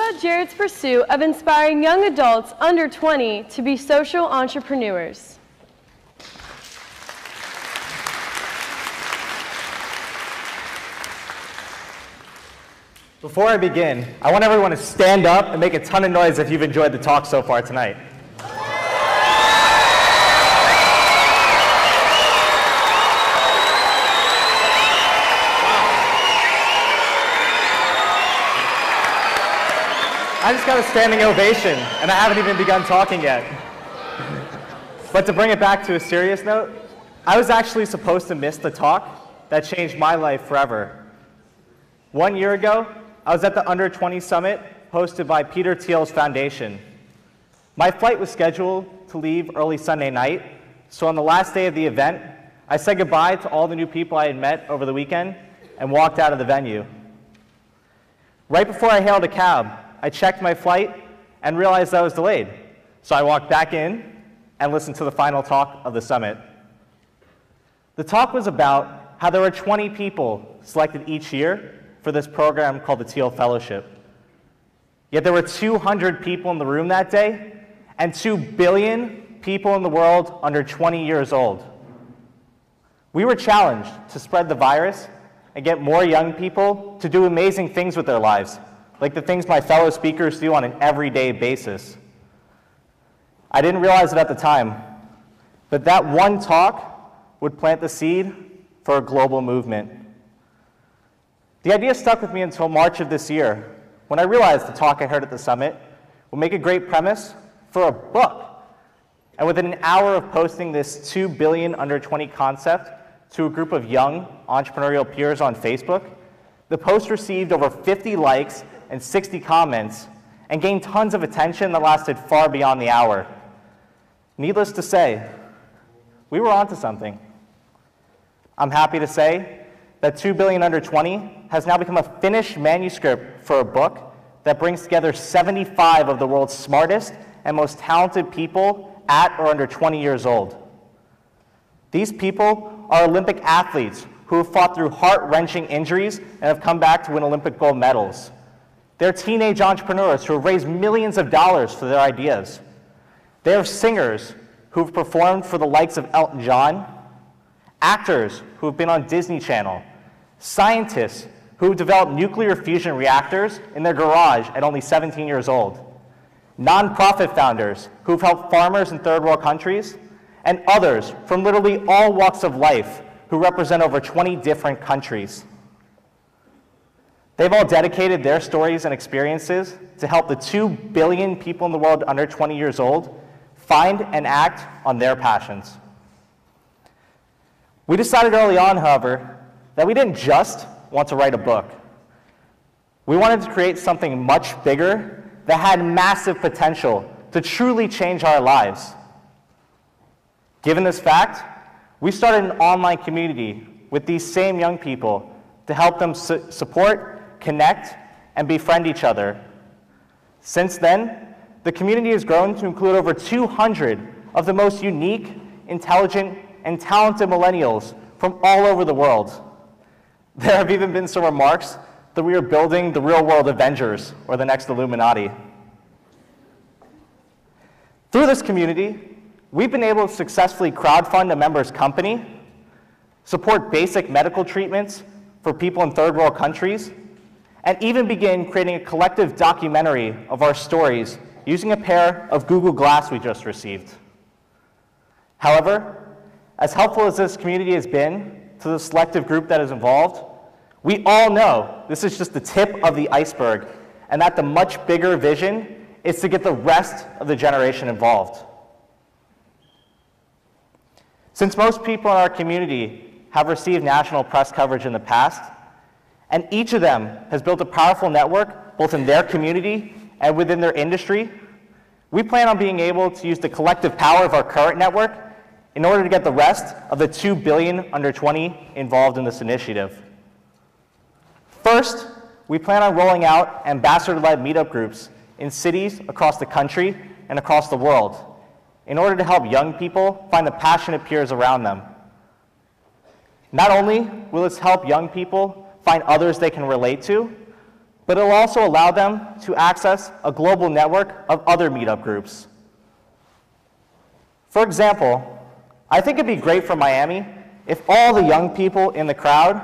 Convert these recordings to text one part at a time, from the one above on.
about Jared's pursuit of inspiring young adults under 20 to be social entrepreneurs. Before I begin, I want everyone to stand up and make a ton of noise if you've enjoyed the talk so far tonight. I just got a standing ovation, and I haven't even begun talking yet. But to bring it back to a serious note, I was actually supposed to miss the talk that changed my life forever. 1 year ago, I was at the Under 20 Summit hosted by Peter Thiel's foundation. My flight was scheduled to leave early Sunday night, so on the last day of the event, I said goodbye to all the new people I had met over the weekend and walked out of the venue. Right before I hailed a cab, I checked my flight and realized I was delayed, so I walked back in and listened to the final talk of the summit. The talk was about how there were 20 people selected each year for this program called the Thiel Fellowship. Yet there were 200 people in the room that day, and 2 billion people in the world under 20 years old. We were challenged to spread the virus and get more young people to do amazing things with their lives, like the things my fellow speakers do on an everyday basis. I didn't realize it at the time, but that one talk would plant the seed for a global movement. The idea stuck with me until March of this year, when I realized the talk I heard at the summit would make a great premise for a book. And within an hour of posting this 2 billion under 20 concept to a group of young entrepreneurial peers on Facebook, the post received over 50 likes and 60 comments and gained tons of attention that lasted far beyond the hour. Needless to say, we were onto something. I'm happy to say that 2 billion under 20 has now become a finished manuscript for a book that brings together 75 of the world's smartest and most talented people at or under 20 years old. These people are Olympic athletes who have fought through heart-wrenching injuries and have come back to win Olympic gold medals. They're teenage entrepreneurs who have raised millions of dollars for their ideas. They are singers who have performed for the likes of Elton John, actors who have been on Disney Channel, scientists who have developed nuclear fusion reactors in their garage at only 17 years old, nonprofit founders who have helped farmers in third world countries, and others from literally all walks of life who represent over 20 different countries. They've all dedicated their stories and experiences to help the 2 billion people in the world under 20 years old find and act on their passions. We decided early on, however, that we didn't just want to write a book. We wanted to create something much bigger that had massive potential to truly change our lives. Given this fact, we started an online community with these same young people to help them support, connect, and befriend each other. Since then, the community has grown to include over 200 of the most unique, intelligent, and talented millennials from all over the world. There have even been some remarks that we are building the real-world Avengers or the next Illuminati. Through this community, we've been able to successfully crowdfund a member's company, support basic medical treatments for people in third world countries, and even begin creating a collective documentary of our stories using a pair of Google Glass we just received. However, as helpful as this community has been to the selective group that is involved, we all know this is just the tip of the iceberg, and that the much bigger vision is to get the rest of the generation involved. Since most people in our community have received national press coverage in the past, and each of them has built a powerful network both in their community and within their industry, we plan on being able to use the collective power of our current network in order to get the rest of the 2 billion under 20 involved in this initiative. First, we plan on rolling out ambassador-led meetup groups in cities across the country and across the world in order to help young people find the passionate peers around them. Not only will this help young people find others they can relate to, but it'll also allow them to access a global network of other meetup groups. For example, I think it'd be great for Miami if all the young people in the crowd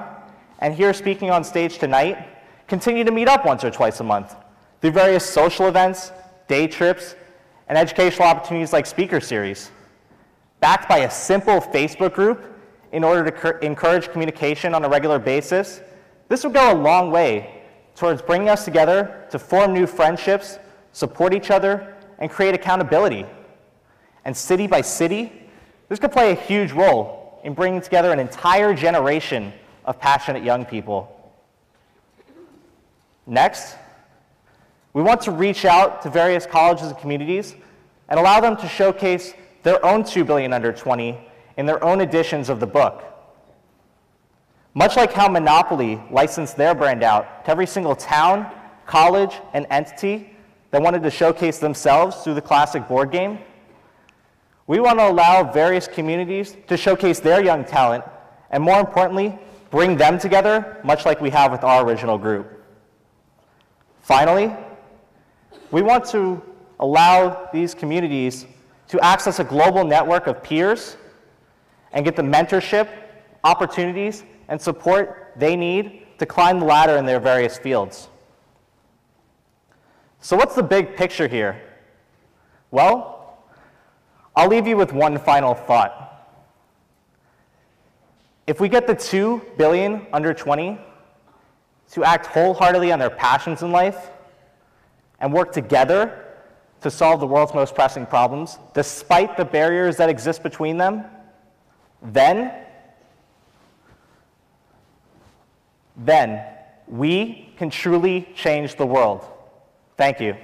and here speaking on stage tonight continue to meet up once or twice a month through various social events, day trips, and educational opportunities like speaker series, backed by a simple Facebook group in order to encourage communication on a regular basis. This would go a long way towards bringing us together to form new friendships, support each other, and create accountability. And city by city, this could play a huge role in bringing together an entire generation of passionate young people. Next, we want to reach out to various colleges and communities and allow them to showcase their own 2 billion under 20 in their own editions of the book. Much like how Monopoly licensed their brand out to every single town, college, and entity that wanted to showcase themselves through the classic board game, we want to allow various communities to showcase their young talent and, more importantly, bring them together, much like we have with our original group. Finally, we want to allow these communities to access a global network of peers and get the mentorship, opportunities, and support they need to climb the ladder in their various fields. So what's the big picture here? Well, I'll leave you with one final thought. If we get the 2 billion under 20 to act wholeheartedly on their passions in life and work together to solve the world's most pressing problems, despite the barriers that exist between them, then we can truly change the world. Thank you.